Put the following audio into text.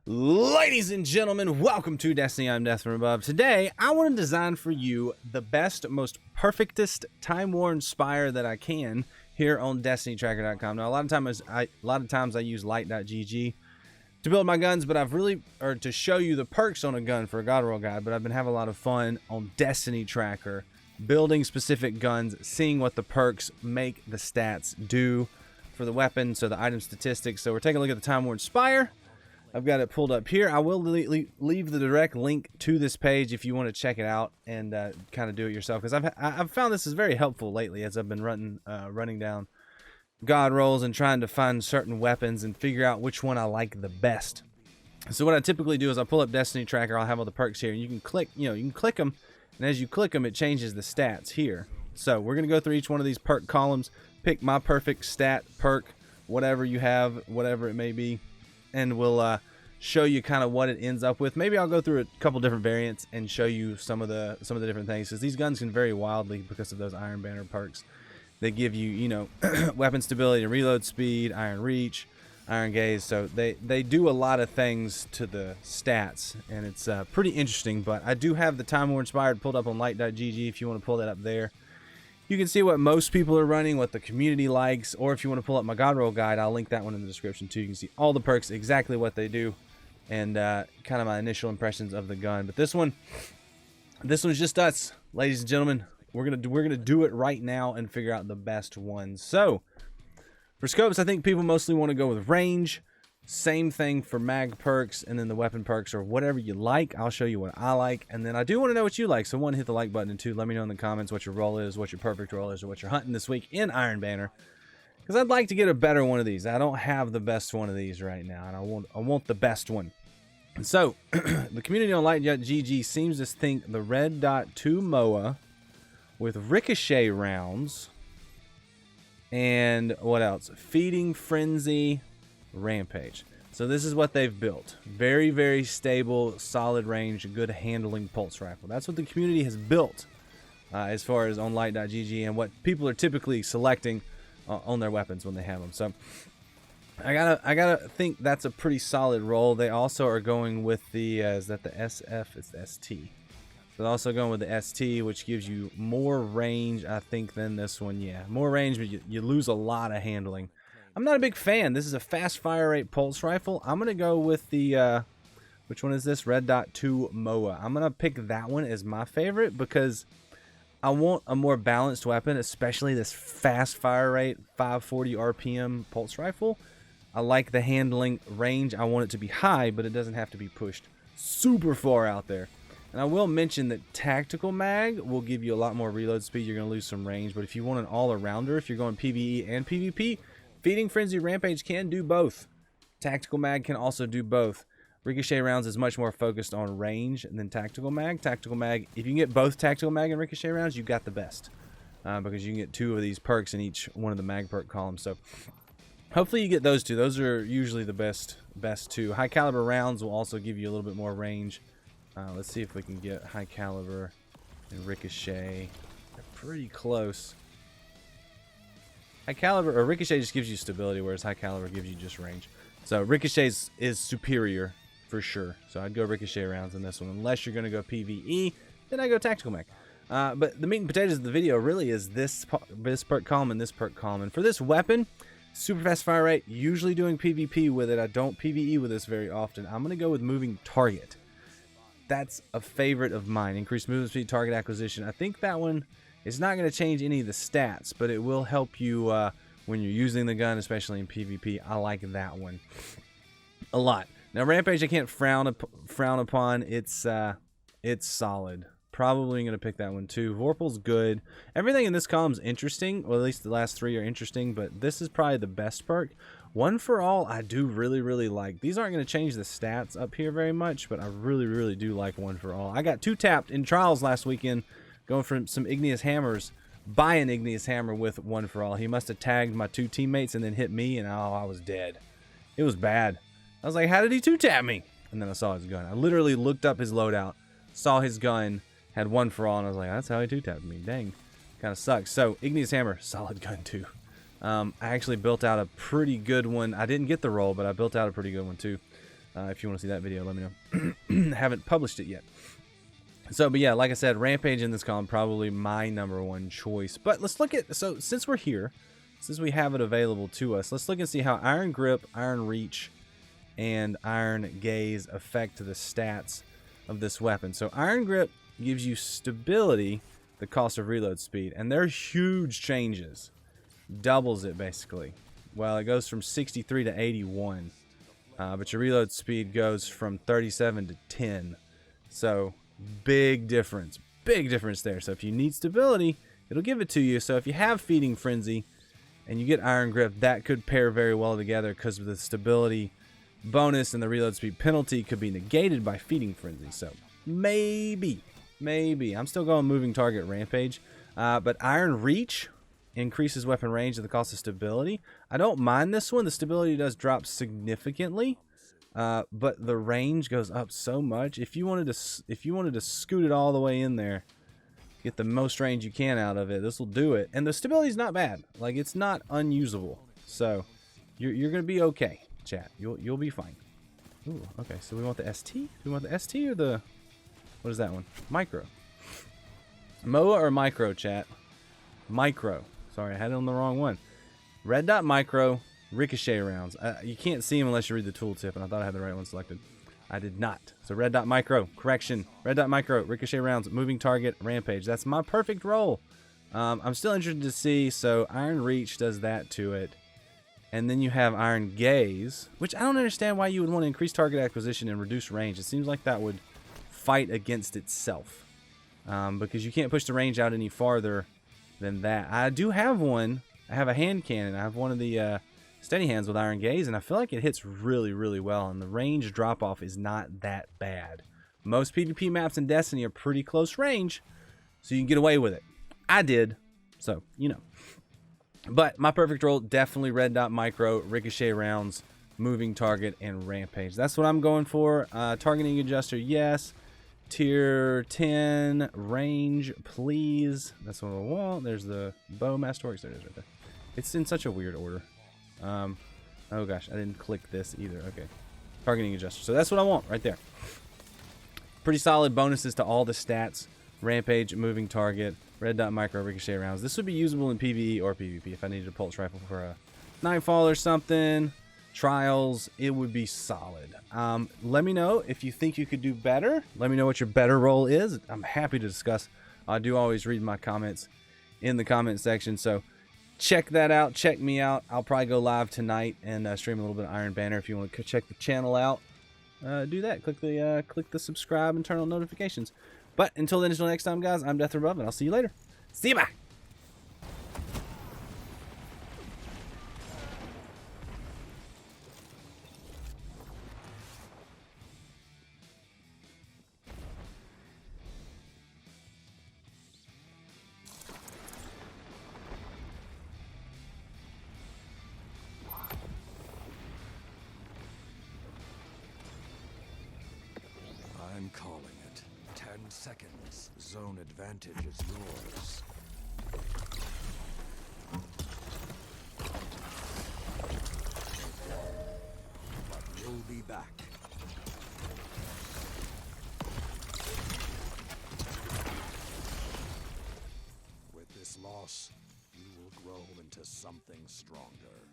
Ladies and gentlemen, welcome to Destiny. I'm Death from Above. Today, I want to design for you the best, most perfectest time-worn spire that I can here on DestinyTracker.com. Now, a lot of times I use light.gg to build my guns, but to show you the perks on a gun for a God Roll guide. But I've been having a lot of fun on Destiny Tracker, building specific guns, seeing what the perks make the stats do for the weapon, so the item statistics. So we're taking a look at the time-worn spire. I've got it pulled up here. I will leave the direct link to this page if you want to check it out and kind of do it yourself, because I've found this is very helpful lately as I've been running down God rolls and trying to find certain weapons and figure out which one I like the best. So what I typically do is I pull up Destiny Tracker. I'll have all the perks here, and you can click them, and as you click them, it changes the stats here. So we're gonna go through each one of these perk columns, pick my perfect stat perk, whatever you have, whatever it may be, and we'll show you kind of what it ends up with. Maybe I'll go through a couple different variants and show you some of the different things, because these guns can vary wildly because of those Iron Banner perks. They give you, weapon stability and reload speed, Iron Reach, Iron Gaze. So they do a lot of things to the stats, and it's pretty interesting. But I do have the Time War Inspired pulled up on light.gg if you want to pull that up there. You can see what most people are running, what the community likes, or if you want to pull up my God Roll guide, I'll link that one in the description too. You can see all the perks, exactly what they do, and kind of my initial impressions of the gun. But this one's just us, ladies and gentlemen. We're gonna do it right now and figure out the best ones. So for scopes, I think people mostly want to go with range. Same thing for mag perks, and then the weapon perks, or whatever you like. I'll show you what I like, and then I do want to know what you like. So one, hit the like button, and two, let me know in the comments what your roll is, what your perfect roll is, or what you're hunting this week in Iron Banner, because I'd like to get a better one of these. I don't have the best one of these right now, and I want the best one. And so the community on light.gg seems to think the red dot 2 MOA with ricochet rounds, and what else? Feeding Frenzy, Rampage. So this is what they've built. Very, very stable, solid range, good handling pulse rifle. That's what the community has built as far as on light.gg, and what people are typically selecting on their weapons when they have them. So I gotta think that's a pretty solid roll. They also are going with the is that the SF? It's the ST. So they're also going with the ST, which gives you more range, I think, than this one. Yeah, more range, but you lose a lot of handling. I'm not a big fan. This is a fast fire rate pulse rifle. I'm gonna go with the which one is this? Red dot 2 MOA. I'm gonna pick that one as my favorite because I want a more balanced weapon, especially this fast fire rate 540 RPM pulse rifle. I like the handling range. I want it to be high, but it doesn't have to be pushed super far out there. And I will mention that tactical mag will give you a lot more reload speed. You're going to lose some range, but if you want an all-arounder, if you're going PvE and PvP, Feeding Frenzy Rampage can do both. Tactical mag can also do both. Ricochet rounds is much more focused on range than tactical mag. Tactical mag, if you can get both tactical mag and ricochet rounds, you got the best, because you can get 2 of these perks in each one of the mag perk columns. So hopefully you get those 2. Those are usually the best 2. High caliber rounds will also give you a little bit more range. Let's see if we can get high caliber and ricochet. They're pretty close. High caliber or ricochet just gives you stability, whereas high caliber gives you just range. So ricochet is superior for sure. So I'd go ricochet rounds in this one. Unless you're going to go PvE, then I go tactical mag. But the meat and potatoes of the video really is this perk column and this perk column. And for this weapon, super fast fire rate, usually doing PvP with it. I don't PvE with this very often. I'm going to go with moving target. That's a favorite of mine. Increased movement speed, target acquisition. I think that one is not going to change any of the stats, but it will help you when you're using the gun, especially in PvP. I like that one a lot. Now Rampage, I can't frown upon. It's solid. Probably going to pick that one too. Vorpal's good. Everything in this column is interesting. Well, at least the last 3 are interesting, but this is probably the best perk. One for All, I do really like. These aren't going to change the stats up here very much, but I really do like One for All. I got 2 tapped in trials last weekend, going for some igneous hammers, by an igneous hammer with One for All. He must have tagged my 2 teammates and then hit me, and oh, I was dead. It was bad. I was like, how did he 2-tap me? And then I saw his gun. I literally looked up his loadout, saw his gun, had One for All, and I was like, that's how he 2-tapped me. Dang. Kind of sucks. So, igneous hammer, solid gun too. I actually built out a pretty good one. I didn't get the roll, but I built out a pretty good one too. If you want to see that video, let me know. Haven't published it yet. So, but yeah, like I said, Rampage in this column, probably my #1 choice. But let's look at, so since we're here, since we have it available to us, let's look and see how Iron Grip, Iron Reach, and Iron Gaze affect the stats of this weapon. So Iron Grip gives you stability, the cost of reload speed, and they're huge changes. Doubles it, basically. Well, it goes from 63 to 81. But your reload speed goes from 37 to 10. So big difference there. So if you need stability, it'll give it to you. So if you have Feeding Frenzy and you get Iron Grip, that could pair very well together, because the stability bonus and the reload speed penalty could be negated by Feeding Frenzy. So maybe I'm still going moving target Rampage. But Iron Reach increases weapon range at the cost of stability. I don't mind this one. The stability does drop significantly, but the range goes up so much. If you wanted to scoot it all the way in there, get the most range you can out of it, this will do it. And the stability is not bad. Like, it's not unusable. So you're gonna be okay, chat. You'll be fine. Ooh, okay. So we want the ST. Do we want the ST or the, what is that one? Micro. MOA or micro, chat? Micro. Sorry, I had it on the wrong one. Red dot micro, ricochet rounds. You can't see them unless you read the tooltip, and I thought I had the right one selected. I did not. So red dot micro, correction. Red dot micro, ricochet rounds, moving target, Rampage. That's my perfect roll. I'm still interested to see. So Iron Reach does that to it. And then you have Iron Gaze, which I don't understand why you would want to increase target acquisition and reduce range. It seems like that would fight against itself. Because you can't push the range out any farther than that. I do have one. I have a hand cannon. I have one of the steady hands with Iron Gaze, and I feel like it hits really, really well, and the range drop off is not that bad. Most PvP maps in Destiny are pretty close range, so you can get away with it. I did, so you know. But my perfect roll, definitely red dot micro, ricochet rounds, moving target, and Rampage. That's what I'm going for. Targeting adjuster, yes. Tier 10 range, please. That's what I want. There's the bow master. There it is right there. It's in such a weird order. Oh gosh, I didn't click this either. Okay. Targeting adjuster. So that's what I want right there. Pretty solid bonuses to all the stats. Rampage, moving target, red dot micro, ricochet rounds. This would be usable in PvE or PvP if I needed a pulse rifle for a nightfall or something. Trials, it would be solid. Let me know if you think you could do better. Let me know what your better roll is. I'm happy to discuss. I do always read my comments in the comment section, so check that out. Check me out. I'll probably go live tonight and stream a little bit of Iron Banner. If you want to check the channel out, do that. Click the subscribe and turn on notifications. But until then, until next time, guys, I'm Deathsquad, and I'll see you later. See you, bye. I'm calling it. 10 seconds. Zone advantage is yours. But you'll be back. With this loss, you will grow into something stronger.